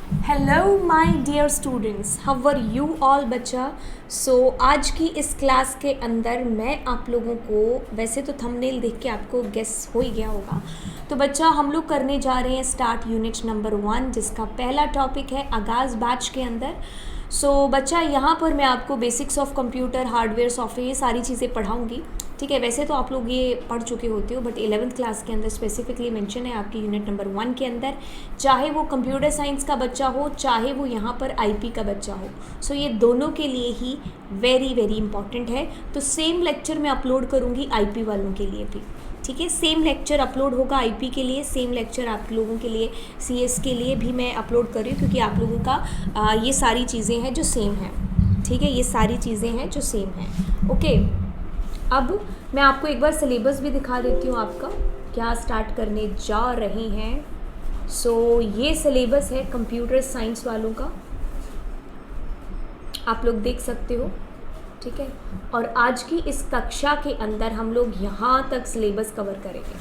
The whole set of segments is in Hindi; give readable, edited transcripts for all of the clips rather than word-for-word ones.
Hello my dear students, how are you all बच्चा। आज की इस क्लास के अंदर मैं आप लोगों को, वैसे तो थंबनेल देख के आपको गेस हो ही गया होगा, तो बच्चा हम लोग करने जा रहे हैं स्टार्ट यूनिट नंबर 1, जिसका पहला टॉपिक है आगाज़ बैच के अंदर। बच्चा यहाँ पर मैं आपको basics of computer, hardware, software, ये सारी चीज़ें पढ़ाऊँगी। ठीक है, वैसे तो आप लोग ये पढ़ चुके होते हो, बट 11th क्लास के अंदर स्पेसिफिकली मेंशन है आपकी यूनिट नंबर 1 के अंदर, चाहे वो कंप्यूटर साइंस का बच्चा हो, चाहे वो यहाँ पर आईपी का बच्चा हो। ये दोनों के लिए ही वेरी वेरी इंपॉर्टेंट है। तो सेम लेक्चर मैं अपलोड करूँगी आईपी वालों के लिए भी। ठीक है, सेम लेक्चर अपलोड होगा आईपी के लिए, सेम लेक्चर आप लोगों के लिए सीएस के लिए भी मैं अपलोड कर रही हूँ, क्योंकि आप लोगों का ये सारी चीज़ें हैं जो सेम हैं। ठीक है, ये सारी चीज़ें हैं जो सेम हैं। ओके, अब मैं आपको एक बार सिलेबस भी दिखा देती हूँ आपका क्या स्टार्ट करने जा रहे हैं। ये सिलेबस है कंप्यूटर साइंस वालों का, आप लोग देख सकते हो। ठीक है, और आज की इस कक्षा के अंदर हम लोग यहाँ तक सिलेबस कवर करेंगे।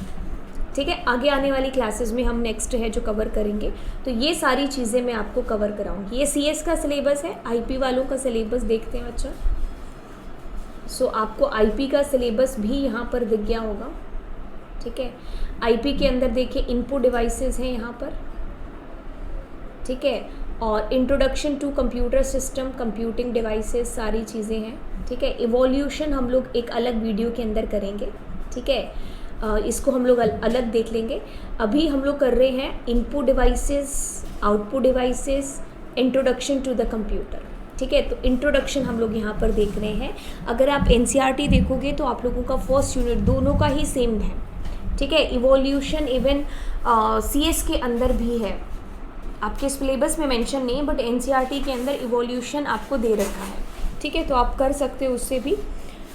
ठीक है, आगे आने वाली क्लासेस में हम नेक्स्ट है जो कवर करेंगे, तो ये सारी चीज़ें मैं आपको कवर कराऊंगी। ये सीएस का सिलेबस है, आईपी वालों का सिलेबस देखते हैं बच्चा। आपको आईपी का सिलेबस भी यहाँ पर दिख गया होगा। ठीक है, आईपी के अंदर देखिए इनपुट डिवाइसेस हैं यहाँ पर। ठीक है, और introduction to computer system, computing devices, सारी चीज़ें हैं। ठीक है, इवोल्यूशन हम लोग एक अलग वीडियो के अंदर करेंगे। ठीक है, इसको हम लोग अलग देख लेंगे। अभी हम लोग कर रहे हैं input devices, output devices, introduction to the computer. ठीक है, तो इंट्रोडक्शन हम लोग यहाँ पर देख रहे हैं। अगर आप एनसीईआरटी देखोगे तो आप लोगों का फर्स्ट यूनिट दोनों का ही सेम है। ठीक है, इवोल्यूशन इवन सीएस के अंदर भी है, आपके सिलेबस में मेंशन नहीं है, बट एनसीईआरटी के अंदर इवोल्यूशन आपको दे रखा है। ठीक है, तो आप कर सकते हो उससे भी।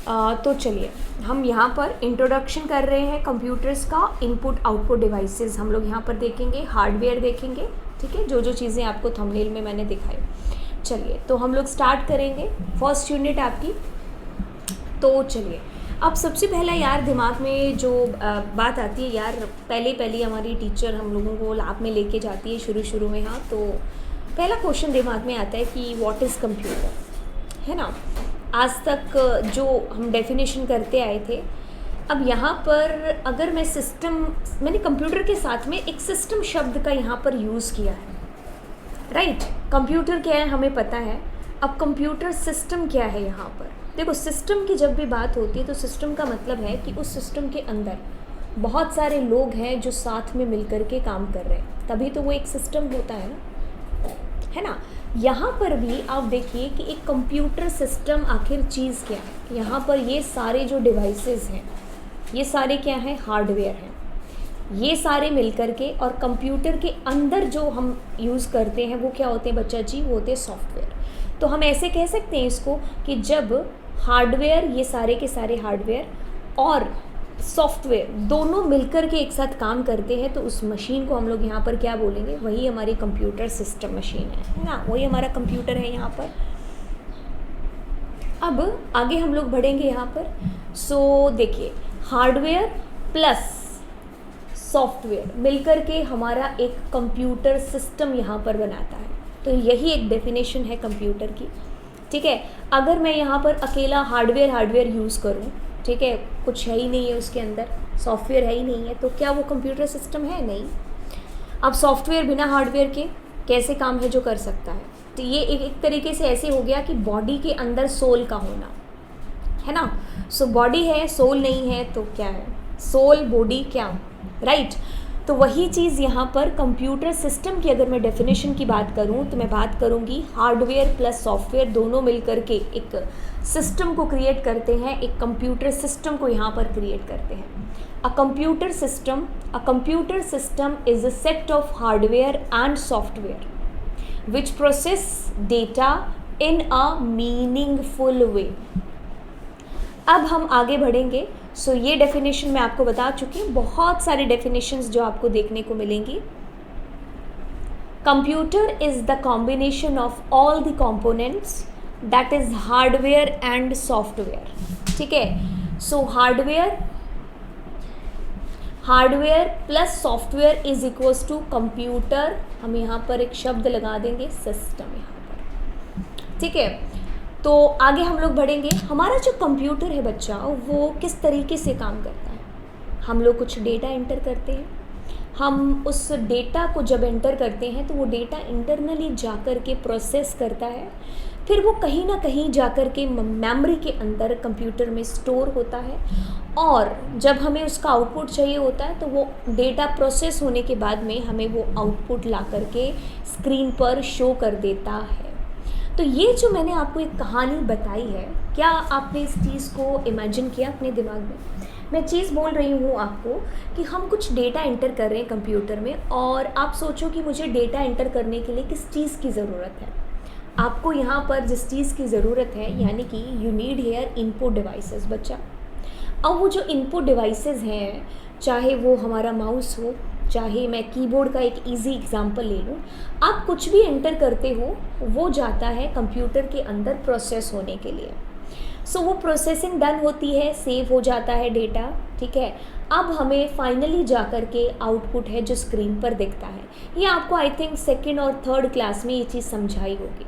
तो चलिए, हम यहाँ पर इंट्रोडक्शन कर रहे हैं कंप्यूटर्स का, इनपुट आउटपुट डिवाइसेस हम लोग यहाँ पर देखेंगे, हार्डवेयर देखेंगे। ठीक है, जो जो चीज़ें आपको थंबनेल में मैंने दिखाई। चलिए, तो हम लोग स्टार्ट करेंगे फर्स्ट यूनिट आपकी। तो चलिए, अब सबसे पहला यार दिमाग में जो बात आती है यार, पहले हमारी टीचर हम लोगों को लैब में लेके जाती है शुरू में। हाँ, तो पहला क्वेश्चन दिमाग में आता है कि व्हाट इज़ कंप्यूटर, है ना। आज तक जो हम डेफिनेशन करते आए थे, अब यहाँ पर अगर मैंने कंप्यूटर के साथ में एक सिस्टम शब्द का यहाँ पर यूज़ किया है। राइट, कंप्यूटर क्या है हमें पता है, अब कंप्यूटर सिस्टम क्या है यहाँ पर। देखो, सिस्टम की जब भी बात होती है तो सिस्टम का मतलब है कि उस सिस्टम के अंदर बहुत सारे लोग हैं जो साथ में मिलकर के काम कर रहे हैं, तभी तो वो एक सिस्टम होता है ना। यहाँ पर भी आप देखिए कि एक कंप्यूटर सिस्टम आखिर चीज़ क्या है। यहाँ पर ये सारे जो डिवाइसेस हैं, ये सारे क्या हैं, हार्डवेयर हैं। ये सारे मिलकर के, और कंप्यूटर के अंदर जो हम यूज़ करते हैं वो क्या होते हैं बच्चा जी, वो होते हैं सॉफ्टवेयर। तो हम ऐसे कह सकते हैं इसको कि जब हार्डवेयर, ये सारे के सारे हार्डवेयर और सॉफ्टवेयर दोनों मिलकर के एक साथ काम करते हैं, तो उस मशीन को हम लोग यहाँ पर क्या बोलेंगे, वही हमारी कंप्यूटर सिस्टम मशीन है ना, वही हमारा कंप्यूटर है यहाँ पर। अब आगे हम लोग बढ़ेंगे यहाँ पर। देखिए, हार्डवेयर प्लस सॉफ्टवेयर मिलकर के हमारा एक कंप्यूटर सिस्टम यहाँ पर बनाता है। तो यही एक डेफिनेशन है कंप्यूटर की। ठीक है, अगर मैं यहाँ पर अकेला हार्डवेयर यूज़ करूँ, ठीक है, कुछ है ही नहीं है उसके अंदर, सॉफ्टवेयर है ही नहीं है, तो क्या वो कंप्यूटर सिस्टम है? नहीं। अब सॉफ्टवेयर बिना हार्डवेयर के कैसे काम है जो कर सकता है? तो ये एक तरीके से ऐसे हो गया कि बॉडी के अंदर सोल का होना, है ना। बॉडी है, सोल नहीं है, तो क्या है, सोल बॉडी क्या, राइट। तो वही चीज़ यहाँ पर कंप्यूटर सिस्टम की अगर मैं डेफिनेशन की बात करूँ तो मैं बात करूँगी हार्डवेयर प्लस सॉफ्टवेयर दोनों मिलकर के एक सिस्टम को क्रिएट करते हैं, एक कंप्यूटर सिस्टम को यहाँ पर क्रिएट करते हैं। A computer system is a set of hardware and software which process data in a meaningful वे। अब हम आगे बढ़ेंगे। ये डेफिनेशन मैं आपको बता चुकी हूँ, बहुत सारी डेफिनेशंस जो आपको देखने को मिलेंगी। Computer is the combination of all the components that is hardware and software. ठीक है, hardware hardware plus software is equals to computer, हम यहाँ पर एक शब्द लगा देंगे सिस्टम यहाँ पर, ठीक है। तो आगे हम लोग बढ़ेंगे। हमारा जो कंप्यूटर है बच्चा वो किस तरीके से काम करता है। हम लोग कुछ डेटा एंटर करते हैं, हम उस डेटा को जब एंटर करते हैं तो वो डेटा इंटरनली जाकर के प्रोसेस करता है, फिर वो कहीं ना कहीं जाकर के मेमोरी के अंदर कंप्यूटर में स्टोर होता है, और जब हमें उसका आउटपुट चाहिए होता है तो वो डेटा प्रोसेस होने के बाद में हमें वो आउटपुट ला करके स्क्रीन पर शो कर देता है। तो ये जो मैंने आपको एक कहानी बताई है, क्या आपने इस चीज़ को इमेजिन किया अपने दिमाग में? मैं चीज़ बोल रही हूँ आपको कि हम कुछ डेटा एंटर कर रहे हैं कंप्यूटर में, और आप सोचो कि मुझे डेटा एंटर करने के लिए किस चीज़ की ज़रूरत है। आपको यहाँ पर जिस चीज़ की ज़रूरत है, यानी कि you need here input devices बच्चा। अब वो जो इनपुट डिवाइसेस हैं, चाहे वो हमारा माउस हो, चाहे मैं कीबोर्ड का एक इजी एग्जांपल ले लूँ, आप कुछ भी एंटर करते हो वो जाता है कंप्यूटर के अंदर प्रोसेस होने के लिए। सो वो प्रोसेसिंग डन होती है, सेव हो जाता है डेटा, ठीक है। अब हमें फाइनली जा कर के आउटपुट है जो स्क्रीन पर दिखता है। ये आपको आई थिंक सेकेंड और थर्ड क्लास में ये चीज़ समझाई होगी,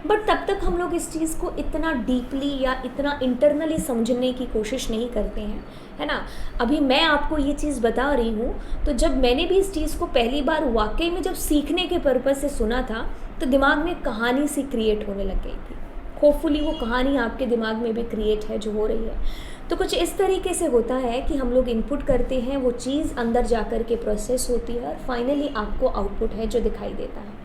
बट तब तक हम लोग इस चीज़ को इतना डीपली या इतना इंटरनली समझने की कोशिश नहीं करते हैं, है ना। अभी मैं आपको ये चीज़ बता रही हूँ, तो जब मैंने भी इस चीज़ को पहली बार वाकई में जब सीखने के पर्पज़ से सुना था, तो दिमाग में कहानी सी क्रिएट होने लग गई थी। होपफुली वो कहानी आपके दिमाग में भी क्रिएट है जो हो रही है। तो कुछ इस तरीके से होता है कि हम लोग इनपुट करते हैं, वो चीज़ अंदर जा कर के प्रोसेस होती है, और फाइनली आपको आउटपुट है जो दिखाई देता है।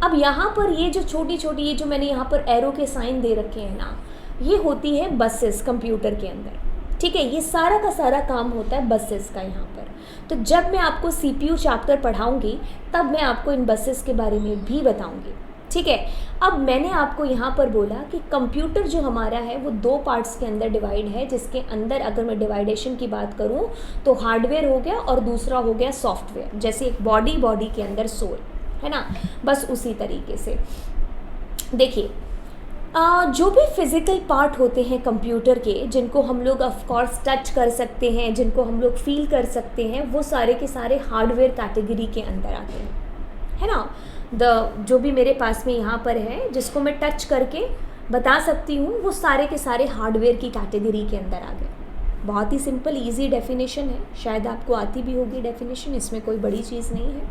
अब यहाँ पर ये जो छोटी छोटी, ये जो मैंने यहाँ पर एरो के साइन दे रखे हैं ना, ये होती है बसेस कंप्यूटर के अंदर, ठीक है। ये सारा का सारा काम होता है बसेस का यहाँ पर। तो जब मैं आपको CPU चैप्टर पढ़ाऊँगी तब मैं आपको इन बसेस के बारे में भी बताऊँगी, ठीक है। अब मैंने आपको यहाँ पर बोला कि कंप्यूटर जो हमारा है वो दो पार्ट्स के अंदर डिवाइड है, जिसके अंदर अगर मैं डिवाइडेशन की बात करूँ तो हार्डवेयर हो गया और दूसरा हो गया सॉफ्टवेयर। जैसे एक बॉडी के अंदर सोल, है ना, बस उसी तरीके से देखिए जो भी फिज़िकल पार्ट होते हैं कंप्यूटर के, जिनको हम लोग ऑफ कोर्स टच कर सकते हैं, जिनको हम लोग फील कर सकते हैं, वो सारे के सारे हार्डवेयर कैटेगरी के अंदर आते हैं, है ना। जो भी मेरे पास में यहाँ पर है, जिसको मैं टच करके बता सकती हूँ, वो सारे के सारे हार्डवेयर की कैटेगरी के अंदर आ गए। बहुत ही सिंपल इजी डेफिनेशन है, शायद आपको आती भी होगी डेफिनेशन, इसमें कोई बड़ी चीज़ नहीं है,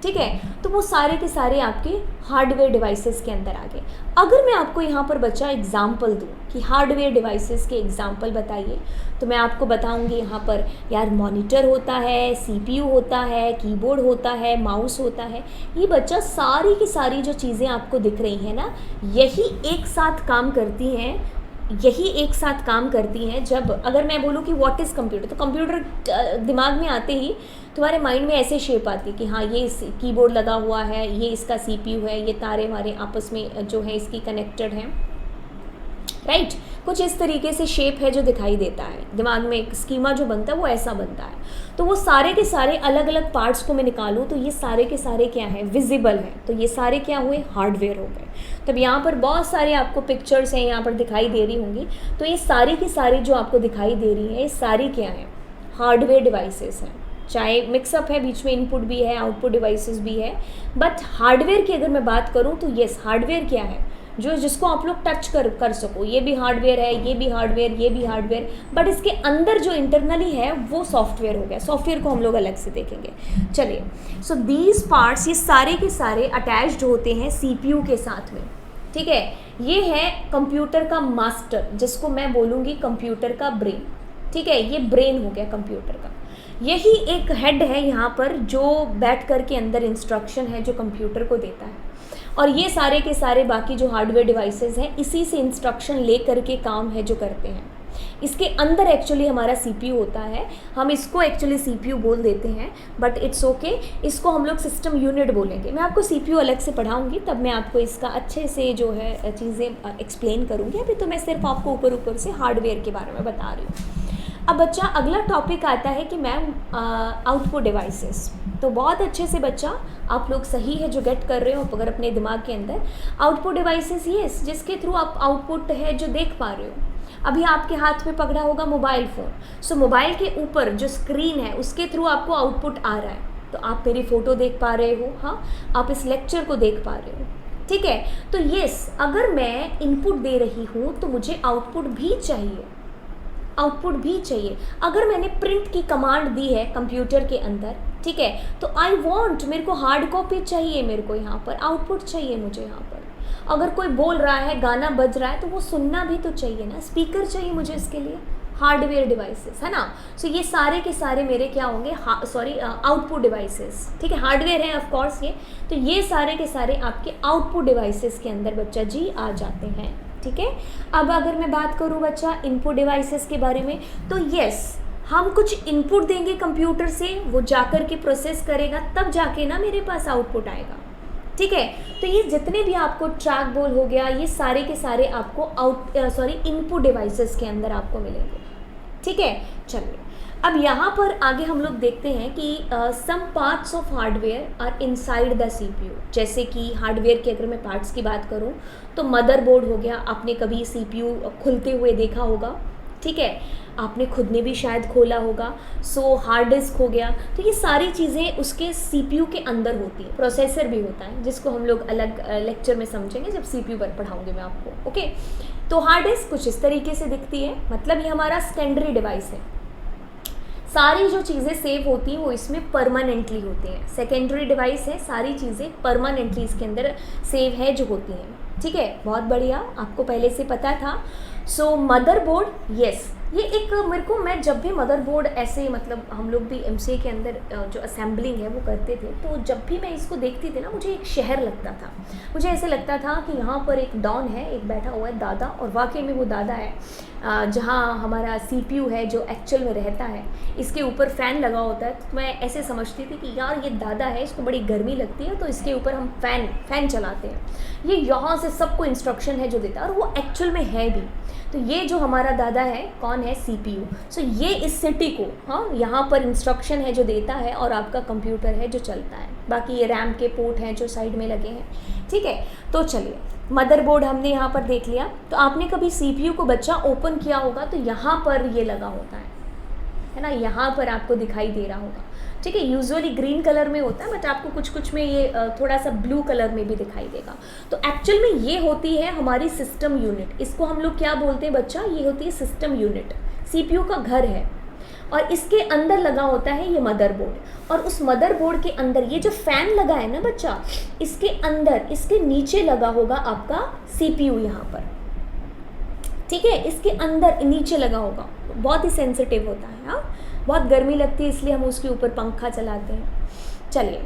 ठीक है। तो वो सारे के सारे आपके हार्डवेयर डिवाइसेस के अंदर आ गए। अगर मैं आपको यहाँ पर बच्चा एग्जाम्पल दूँ कि हार्डवेयर डिवाइसेस के एग्जाम्पल बताइए, तो मैं आपको बताऊँगी यहाँ पर यार मॉनिटर होता है, CPU होता है, कीबोर्ड होता है, माउस होता है। ये बच्चा सारी की सारी जो चीज़ें आपको दिख रही हैं ना, यही एक साथ काम करती हैं। जब अगर मैं बोलूँ कि व्हाट इज़ कंप्यूटर, तो कंप्यूटर दिमाग में आते ही तुम्हारे माइंड में ऐसे शेप आती है कि हाँ ये कीबोर्ड लगा हुआ है, ये इसका CPU है, ये तारे वारे आपस में जो है इसकी कनेक्टेड हैं, राइट। कुछ इस तरीके से शेप है जो दिखाई देता है दिमाग में, एक स्कीमा जो बनता है वो ऐसा बनता है। तो वो सारे के सारे अलग अलग पार्ट्स को मैं निकालूं तो ये सारे के सारे क्या हैं, विजिबल हैं। तो ये सारे क्या हुए, हार्डवेयर हो गए। तब यहाँ पर बहुत सारे आपको पिक्चर्स हैं यहाँ पर दिखाई दे रही होंगी, तो ये सारी की सारी जो आपको दिखाई दे रही है, ये सारी क्या है, हार्डवेयर डिवाइसेस हैं। चाहे मिक्सअप है, बीच में इनपुट भी है, आउटपुट डिवाइसेस भी है, बट हार्डवेयर की अगर मैं बात करूँ तो येस, हार्डवेयर क्या है, जो जिसको आप लोग टच कर सको, ये भी हार्डवेयर है, ये भी हार्डवेयर, ये भी हार्डवेयर, बट इसके अंदर जो इंटरनली है वो सॉफ्टवेयर हो गया। सॉफ्टवेयर को हम लोग अलग से देखेंगे। चलिए, सो दीज पार्ट्स, ये सारे के सारे अटैच्ड होते हैं CPU के साथ में, ठीक है। ये है कंप्यूटर का मास्टर, जिसको मैं बोलूँगी कंप्यूटर का ब्रेन, ठीक है। ये ब्रेन हो गया कंप्यूटर का। यही एक हेड है यहाँ पर जो बैठ कर के अंदर इंस्ट्रक्शन है जो कंप्यूटर को देता है, और ये सारे के सारे बाकी जो हार्डवेयर डिवाइसेस हैं इसी से इंस्ट्रक्शन ले करके काम है जो करते हैं। इसके अंदर एक्चुअली हमारा CPU होता है, हम इसको एक्चुअली CPU बोल देते हैं, बट इट्स ओके, इसको हम लोग सिस्टम यूनिट बोलेंगे। मैं आपको CPU अलग से पढ़ाऊंगी, तब मैं आपको इसका अच्छे से जो है चीज़ें एक्सप्लेन करूँगी। अभी तो मैं सिर्फ आपको ऊपर ऊपर से हार्डवेयर के बारे में बता रही हूँ। अब बच्चा अगला टॉपिक आता है कि मैम आउटपुट डिवाइसेस। तो बहुत अच्छे से बच्चा आप लोग सही है जो गेट कर रहे हो अगर अपने दिमाग के अंदर। आउटपुट डिवाइसेस ये जिसके थ्रू आप आउटपुट है जो देख पा रहे हो। अभी आपके हाथ में पकड़ा होगा मोबाइल फ़ोन, सो मोबाइल के ऊपर जो स्क्रीन है उसके थ्रू आपको आउटपुट आ रहा है, तो आप मेरी फ़ोटो देख पा रहे हो, हाँ, आप इस लेक्चर को देख पा रहे हो, ठीक है। तो यस, अगर मैं इनपुट दे रही हूँ तो मुझे आउटपुट भी चाहिए, आउटपुट भी चाहिए। अगर मैंने प्रिंट की कमांड दी है कंप्यूटर के अंदर, ठीक है, तो आई वॉन्ट, मेरे को हार्ड कॉपी चाहिए, मेरे को यहाँ पर आउटपुट चाहिए मुझे यहाँ पर। अगर कोई बोल रहा है, गाना बज रहा है, तो वो सुनना भी तो चाहिए ना, स्पीकर चाहिए मुझे इसके लिए, हार्डवेयर डिवाइसेस है ना। सो ये सारे के सारे मेरे क्या होंगे, आउटपुट डिवाइसेस, ठीक है, हार्डवेयर है ऑफ कोर्स ये, तो ये सारे के सारे आपके आउटपुट डिवाइसेस के अंदर बच्चा जी आ जाते हैं, ठीक है। अब अगर मैं बात करूँ बच्चा इनपुट डिवाइसेस के बारे में, तो यस, हम कुछ इनपुट देंगे कंप्यूटर से, वो जाकर के प्रोसेस करेगा, तब जाके ना मेरे पास आउटपुट आएगा, ठीक है। तो ये जितने भी आपको ट्रैक बॉल हो गया, ये सारे के सारे आपको इनपुट डिवाइसेस के अंदर आपको मिलेंगे, ठीक है। चलिए, अब यहाँ पर आगे हम लोग देखते हैं कि some parts of hardware are inside the CPU. जैसे कि हार्डवेयर के अगर मैं पार्ट्स की बात करूँ तो मदरबोर्ड हो गया, आपने कभी सीपीयू खुलते हुए देखा होगा, ठीक है, आपने खुद ने भी शायद खोला होगा। सो हार्ड डिस्क हो गया, तो ये सारी चीज़ें उसके सीपीयू के अंदर होती है। प्रोसेसर भी होता है, जिसको हम लोग अलग लेक्चर में समझेंगे जब सीपीयू पर पढ़ाऊंगे मैं आपको, ओके। तो हार्ड डिस्क कुछ इस तरीके से दिखती है, मतलब ये हमारा सेकेंडरी डिवाइस है। सारी जो चीज़ें सेव होती हैं वो इसमें परमानेंटली होती हैं। सेकेंडरी डिवाइस है, सारी चीज़ें परमानेंटली इसके अंदर सेव है जो होती हैं, ठीक है। बहुत बढ़िया, आपको पहले से पता था। सो मदरबोर्ड, यस, ये एक मेरे को, मैं जब भी मदरबोर्ड ऐसे, मतलब हम लोग भी एमसीए के अंदर जो असेंबलिंग है वो करते थे, तो जब भी मैं इसको देखती थी ना, मुझे एक शहर लगता था। मुझे ऐसे लगता था कि यहाँ पर एक डॉन है, एक बैठा हुआ है दादा, और वाकई में वो दादा है। जहाँ हमारा सीपीयू है जो एक्चुअल में रहता है, इसके ऊपर फ़ैन लगा होता है, तो मैं ऐसे समझती थी कि यार ये दादा है, इसको बड़ी गर्मी लगती है, तो इसके ऊपर हम फ़ैन चलाते हैं। ये यहाँ से सबको इंस्ट्रक्शन है जो देता है, और वो एक्चुअल में है भी। तो ये जो हमारा दादा है, कौन है, सीपीयू। सो ये इस सिटी को, हाँ, यहाँ पर इंस्ट्रक्शन है जो देता है, और आपका कंप्यूटर है जो चलता है। बाकी ये रैम के पोर्ट हैं जो साइड में लगे हैं, ठीक है। तो चलिए, मदरबोर्ड हमने यहाँ पर देख लिया। तो आपने कभी सीपीयू को बच्चा ओपन किया होगा, तो यहाँ पर ये लगा होता है ना, यहाँ पर आपको दिखाई दे रहा होगा, ठीक है। यूजुअली ग्रीन कलर में होता है, बट आपको कुछ कुछ में ये थोड़ा सा ब्लू कलर में भी दिखाई देगा। तो एक्चुअल में ये होती है हमारी सिस्टम यूनिट। इसको हम लोग क्या बोलते हैं बच्चा, ये होती है सिस्टम यूनिट। सीपीयू का घर है, और इसके अंदर लगा होता है ये मदरबोर्ड, और उस मदरबोर्ड के अंदर ये जो फ़ैन लगा है ना बच्चा, इसके अंदर, इसके नीचे लगा होगा आपका सीपीयू यहाँ पर, ठीक है। इसके अंदर नीचे लगा होगा, बहुत ही सेंसिटिव होता है, हाँ, बहुत गर्मी लगती है, इसलिए हम उसके ऊपर पंखा चलाते हैं। चलिए,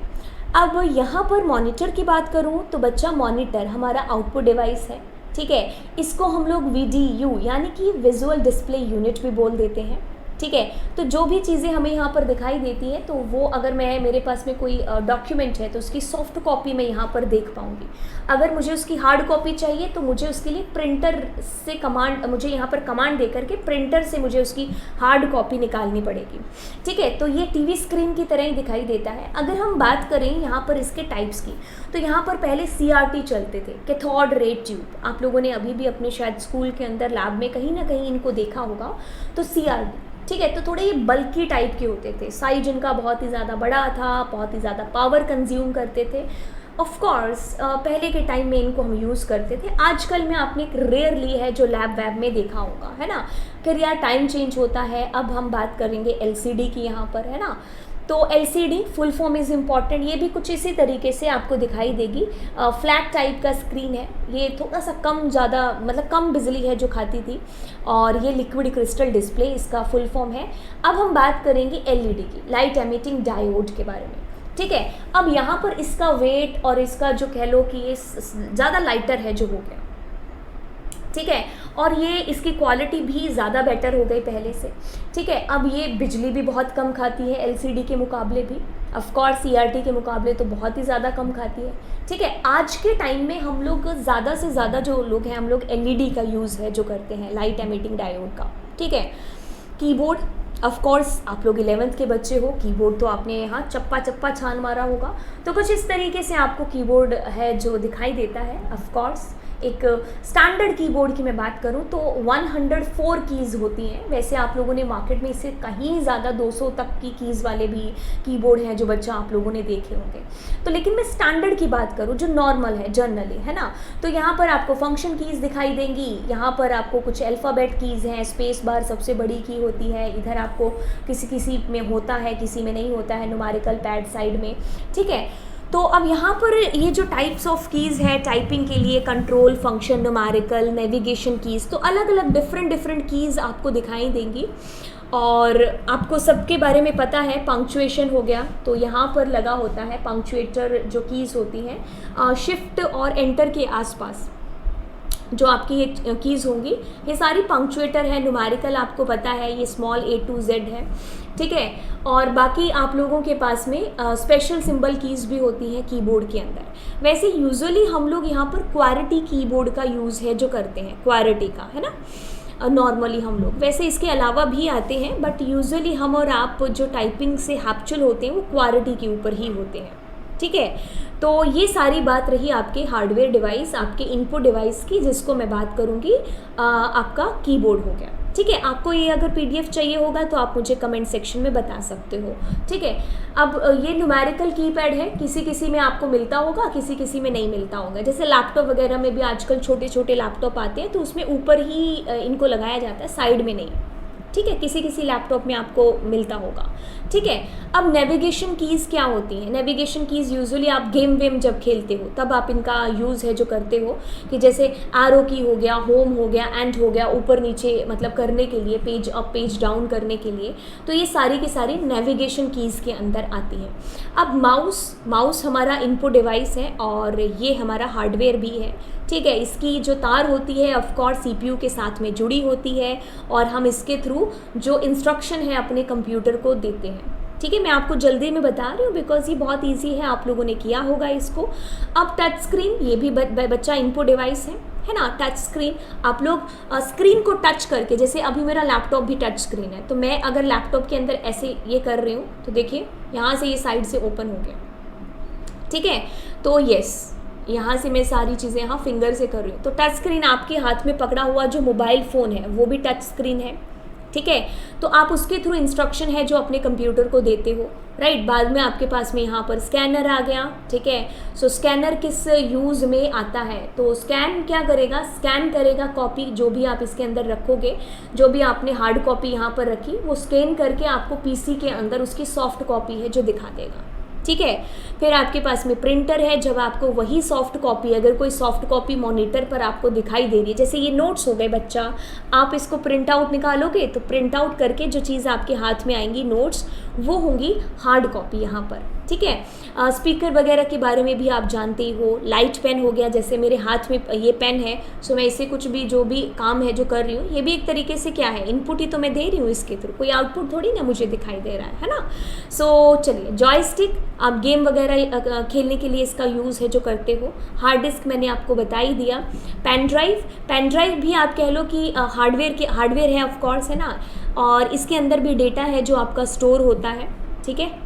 अब यहाँ पर मॉनिटर की बात करूँ तो बच्चा, मॉनिटर हमारा आउटपुट डिवाइस है, ठीक है। इसको हम लोग वीडीयू यानी कि विजुअल डिस्प्ले यूनिट भी बोल देते हैं, ठीक है। तो जो भी चीज़ें हमें यहाँ पर दिखाई देती हैं, तो वो अगर मेरे पास में कोई डॉक्यूमेंट है तो उसकी सॉफ्ट कॉपी मैं यहाँ पर देख पाऊँगी। अगर मुझे उसकी हार्ड कॉपी चाहिए तो मुझे उसके लिए प्रिंटर से कमांड, मुझे यहाँ पर कमांड दे करके प्रिंटर से मुझे उसकी हार्ड कॉपी निकालनी पड़ेगी, ठीक है। तो ये टीवी स्क्रीन की तरह ही दिखाई देता है। अगर हम बात करें यहाँ पर इसके टाइप्स की, तो यहाँ पर पहले CRT चलते थे, कैथोड रे ट्यूब। आप लोगों ने अभी भी अपने शायद स्कूल के अंदर लैब में कहीं ना कहीं इनको देखा होगा। तो CRT, ठीक है। तो थोड़े ये बल्की टाइप के होते थे, साइज इनका बहुत ही ज़्यादा बड़ा था, बहुत ही ज़्यादा पावर कंज्यूम करते थे। ऑफ कोर्स पहले के टाइम में इनको हम यूज़ करते थे। आजकल में आपने एक रेयरली है जो लैब वैब में देखा होगा, है ना। फिर यार टाइम चेंज होता है, अब हम बात करेंगे LCD की यहाँ पर, है ना। तो LCD full form is important, ये भी कुछ इसी तरीके से आपको दिखाई देगी। फ्लैट टाइप का स्क्रीन है, ये थोड़ा सा कम ज़्यादा, मतलब कम बिजली है जो खाती थी, और ये लिक्विड क्रिस्टल डिस्प्ले इसका फुल फॉर्म है। अब हम बात करेंगे LED की, लाइट एमिटिंग डायोड के बारे में, ठीक है। अब यहाँ पर इसका वेट और इसका जो कह लो कि ये ज़्यादा लाइटर है जो हो गया, ठीक है। और ये इसकी क्वालिटी भी ज़्यादा बेटर हो गई पहले से, ठीक है। अब ये बिजली भी बहुत कम खाती है LCD के मुकाबले भी, ऑफ कोर्स CRT के मुकाबले तो बहुत ही ज़्यादा कम खाती है, ठीक है। आज के टाइम में हम लोग ज़्यादा से ज़्यादा जो लोग हैं, हम लोग LED का यूज़ है जो करते हैं, लाइट एमिटिंग डायोड का, ठीक है। कीबोर्ड, ऑफ कोर्स आप लोग 11th के बच्चे हो, कीबोर्ड तो आपने यहाँ चप्पा चप्पा छान मारा होगा। तो कुछ इस तरीके से आपको कीबोर्ड है जो दिखाई देता है। ऑफ कोर्स एक स्टैंडर्ड कीबोर्ड की मैं बात करूं तो 104 कीज़ होती हैं। वैसे आप लोगों ने मार्केट में इससे कहीं ज़्यादा 200 तक की कीज़ वाले भी कीबोर्ड हैं जो बच्चा आप लोगों ने देखे होंगे। तो लेकिन मैं स्टैंडर्ड की बात करूं जो नॉर्मल है, जनरली, है ना, तो यहाँ पर आपको फंक्शन कीज़ दिखाई देंगी, यहाँ पर आपको कुछ अल्फ़ाबेट कीज़ हैं, स्पेस बार सबसे बड़ी की होती है, इधर आपको किसी किसी में होता है, किसी में नहीं होता है, न्यूमेरिकल पैड साइड में, ठीक है। तो अब यहाँ पर ये जो टाइप्स ऑफ कीज़ है टाइपिंग के लिए, control, function, numerical, navigation keys, तो अलग अलग डिफरेंट कीज़ आपको दिखाई देंगी। और आपको सबके बारे में पता है, पंक्चुएशन हो गया तो यहाँ पर लगा होता है पंक्चुएटर जो कीज़ होती हैं शिफ्ट और एंटर के आसपास जो आपकी ये कीज़ होंगी ये सारी पंक्चुएटर है। न्यूमेरिकल आपको पता है ये स्मॉल A to Z है, ठीक है। और बाकी आप लोगों के पास में स्पेशल सिंबल कीज़ भी होती हैं कीबोर्ड के अंदर। वैसे यूजुअली हम लोग यहाँ पर क्वालिटी कीबोर्ड का यूज़ है जो करते हैं, क्वालिटी का, है ना, नॉर्मली हम लोग। वैसे इसके अलावा भी आते हैं बट यूजुअली हम और आप जो टाइपिंग से हैप्चुअल होते हैं वो क्वालिटी के ऊपर ही होते हैं, ठीक है। तो ये सारी बात रही आपके हार्डवेयर डिवाइस, आपके इनपुट डिवाइस की, जिसको मैं बात करूँगी आपका कीबोर्ड हो गया, ठीक है। आपको ये अगर PDF चाहिए होगा तो आप मुझे कमेंट सेक्शन में बता सकते हो, ठीक है। अब ये न्यूमेरिकल कीपैड है, किसी किसी में आपको मिलता होगा, किसी किसी में नहीं मिलता होगा। जैसे लैपटॉप वगैरह में भी आजकल छोटे छोटे लैपटॉप आते हैं तो उसमें ऊपर ही इनको लगाया जाता है, साइड में नहीं, ठीक है। किसी किसी लैपटॉप में आपको मिलता होगा, ठीक है। अब नेविगेशन कीज़ क्या होती हैं? नेविगेशन कीज़ यूजुअली आप गेम वेम जब खेलते हो तब आप इनका यूज़ है जो करते हो, कि जैसे एरो की हो गया, होम हो गया, एंड हो गया, ऊपर नीचे मतलब करने के लिए, पेज अप पेज डाउन करने के लिए, तो ये सारी की सारी नेविगेशन कीज़ के अंदर आती है। अब माउस हमारा इनपुट डिवाइस है और ये हमारा हार्डवेयर भी है, ठीक है। इसकी जो तार होती है ऑफ कोर्स CPU के साथ में जुड़ी होती है और हम इसके थ्रू जो इंस्ट्रक्शन है अपने कंप्यूटर को देते हैं, ठीक है। मैं आपको जल्दी में बता रही हूँ बिकॉज ये बहुत इजी है, आप लोगों ने किया होगा इसको। अब टच स्क्रीन, ये भी बच्चा इनपुट डिवाइस है ना। टच स्क्रीन, आप लोग स्क्रीन को टच करके, जैसे अभी मेरा लैपटॉप भी टच स्क्रीन है, तो मैं अगर लैपटॉप के अंदर ऐसे ये कर रही हूँ तो देखिए यहाँ से ये साइड से ओपन हो गया, ठीक है। तो यस, यहाँ से मैं सारी चीज़ें यहाँ फिंगर से कर रही हूँ। तो टच स्क्रीन आपके हाथ में पकड़ा हुआ जो मोबाइल फ़ोन है वो भी टच स्क्रीन है, ठीक है। तो आप उसके थ्रू इंस्ट्रक्शन है जो अपने कंप्यूटर को देते हो, राइट। बाद में आपके पास में यहाँ पर स्कैनर आ गया, ठीक है। सो स्कैनर किस यूज़ में आता है? तो स्कैन क्या करेगा? स्कैन करेगा कॉपी, जो भी आप इसके अंदर रखोगे, जो भी आपने हार्ड कॉपी यहाँ पर रखी वो स्कैन करके आपको PC के अंदर उसकी सॉफ्ट कॉपी है जो दिखा देगा, ठीक है। फिर आपके पास में प्रिंटर है, जब आपको वही सॉफ्ट कॉपी, अगर कोई सॉफ्ट कॉपी मॉनिटर पर आपको दिखाई दे रही है, जैसे ये नोट्स हो गए बच्चा, आप इसको प्रिंट आउट निकालोगे तो प्रिंट आउट करके जो चीज़ आपके हाथ में आएंगी नोट्स, वो होंगी हार्ड कॉपी यहाँ पर, ठीक है। स्पीकर वगैरह के बारे में भी आप जानते ही हो। लाइट पेन हो गया, जैसे मेरे हाथ में ये पेन है, सो मैं इसे कुछ भी जो भी काम है जो कर रही हूँ, ये भी एक तरीके से क्या है, इनपुट ही तो मैं दे रही हूँ इसके थ्रू, कोई आउटपुट थोड़ी ना मुझे दिखाई दे रहा है ना। सो चलिए, जॉयस्टिक, आप गेम वगैरह खेलने के लिए इसका यूज़ है जो करते हो। हार्ड डिस्क मैंने आपको बता ही दिया। पेन ड्राइव भी आप कह लो कि हार्डवेयर है ऑफ कोर्स, है ना, और इसके अंदर भी डेटा है जो आपका स्टोर होता है, ठीक है।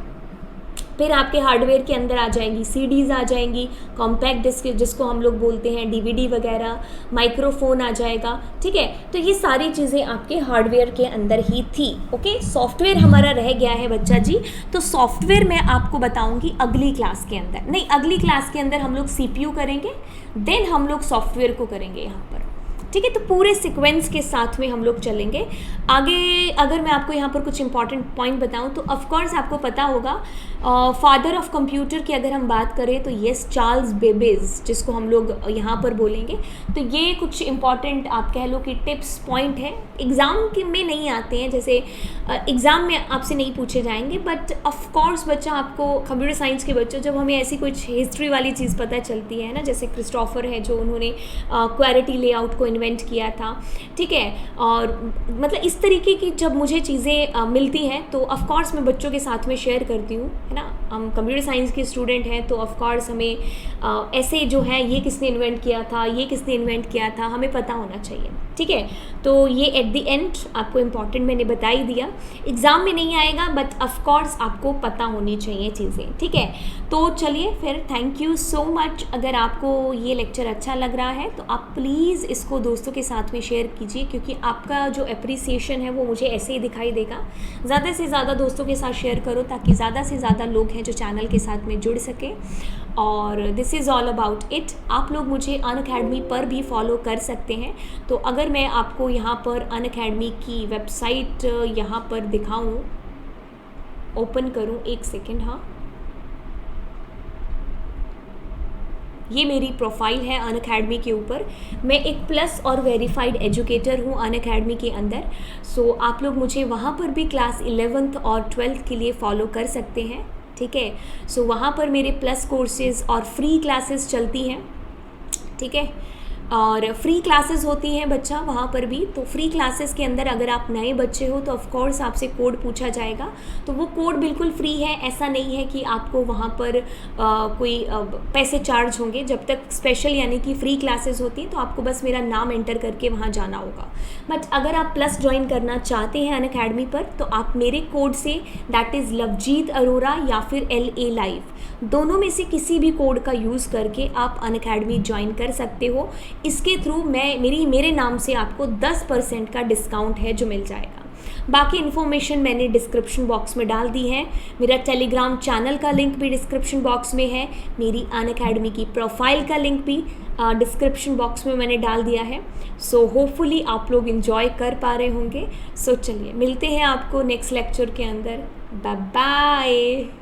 फिर आपके हार्डवेयर के अंदर आ जाएंगी CDs आ जाएंगी, कॉम्पैक्ट डिस्क जिसको हम लोग बोलते हैं, DVD वगैरह, माइक्रोफोन आ जाएगा, ठीक है। तो ये सारी चीज़ें आपके हार्डवेयर के अंदर ही थी, ओके। सॉफ्टवेयर हमारा रह गया है बच्चा जी, तो सॉफ्टवेयर मैं आपको बताऊंगी अगली क्लास के अंदर, नहीं अगली क्लास के अंदर हम लोग CPU करेंगे, देन हम लोग सॉफ्टवेयर को करेंगे यहाँ पर, ठीक है। तो पूरे सीक्वेंस के साथ में हम लोग चलेंगे आगे। अगर मैं आपको यहाँ पर कुछ इंपॉर्टेंट पॉइंट बताऊँ तो ऑफ कोर्स आपको पता होगा, फादर ऑफ कंप्यूटर की अगर हम बात करें तो येस, चार्ल्स बेबेज, जिसको हम लोग यहाँ पर बोलेंगे। तो ये कुछ इंपॉर्टेंट आप कह लो कि टिप्स पॉइंट है, एग्ज़ाम के में नहीं आते हैं, जैसे एग्ज़ाम में आपसे नहीं पूछे जाएंगे, बट ऑफ कोर्स बच्चा आपको, कंप्यूटर साइंस के बच्चों, जब हमें ऐसी कुछ हिस्ट्री वाली चीज़ पता चलती है ना, जैसे क्रिस्टोफर है जो उन्होंने क्वेरिटी लेआउट को इन्वेंट किया था, ठीक है। और मतलब इस तरीके की जब मुझे चीज़ें मिलती हैं तो ऑफ कोर्स मैं बच्चों के साथ में शेयर करती हूँ, है ना। हम कंप्यूटर साइंस के स्टूडेंट हैं, तो ऑफ कोर्स हमें ऐसे जो है ये किसने इन्वेंट किया था, ये किसने इन्वेंट किया था, हमें पता होना चाहिए, ठीक है। तो ये एट द एंड आपको इम्पॉर्टेंट मैंने बता ही दिया, एग्ज़ाम में नहीं आएगा बट ऑफ कोर्स आपको पता होनी चाहिए चीज़ें, ठीक है। तो चलिए फिर, थैंक यू सो मच। अगर आपको ये लेक्चर अच्छा लग रहा है तो आप प्लीज़ इसको दोस्तों के साथ में शेयर कीजिए, क्योंकि आपका जो अप्रिसिएशन है वो मुझे ऐसे ही दिखाई देगा। ज़्यादा से ज़्यादा दोस्तों के साथ शेयर करो ताकि ज़्यादा से ज़्यादा लोग हैं जो चैनल के साथ में जुड़ सकें। और this is all about it. आप लोग मुझे अनअकैडमी पर भी फॉलो कर सकते हैं। तो अगर मैं आपको यहाँ पर अनअकैडमी की वेबसाइट यहाँ पर दिखाऊँ, ओपन करूँ, एक सेकेंड, हाँ, ये मेरी प्रोफाइल है अनअकैडमी के ऊपर। मैं एक प्लस और वेरीफाइड एजुकेटर हूँ अनअकैडमी के अंदर। सो आप लोग मुझे वहाँ पर भी क्लास 11th और 12th के लिए फ़ॉलो कर सकते हैं, ठीक है। सो वहाँ पर मेरे प्लस कोर्सेज़ और फ्री क्लासेस चलती हैं, ठीक है, और फ्री क्लासेस होती हैं बच्चा वहाँ पर भी। तो फ्री क्लासेस के अंदर अगर आप नए बच्चे हो तो ऑफ कोर्स आपसे कोड पूछा जाएगा, तो वो कोड बिल्कुल फ्री है, ऐसा नहीं है कि आपको वहाँ पर कोई पैसे चार्ज होंगे। जब तक स्पेशल यानी कि फ्री क्लासेस होती हैं तो आपको बस मेरा नाम एंटर करके वहाँ जाना होगा। बट अगर आप प्लस ज्वाइन करना चाहते हैं अनअकैडमी पर तो आप मेरे कोड से, दैट इज़ लवजीत अरोरा या फिर LA लाइव, दोनों में से किसी भी कोड का यूज़ करके आप अनअकैडमी ज्वाइन कर सकते हो। इसके थ्रू मेरे नाम से आपको 10% का डिस्काउंट है जो मिल जाएगा। बाकी इन्फॉर्मेशन मैंने डिस्क्रिप्शन बॉक्स में डाल दी है। मेरा टेलीग्राम चैनल का लिंक भी डिस्क्रिप्शन बॉक्स में है। मेरी अनअकैडमी की प्रोफाइल का लिंक भी डिस्क्रिप्शन बॉक्स में मैंने डाल दिया है। सो होपफुली आप लोग इन्जॉय कर पा रहे होंगे। सो चलिए मिलते हैं आपको नेक्स्ट लेक्चर के अंदर। Bye bye.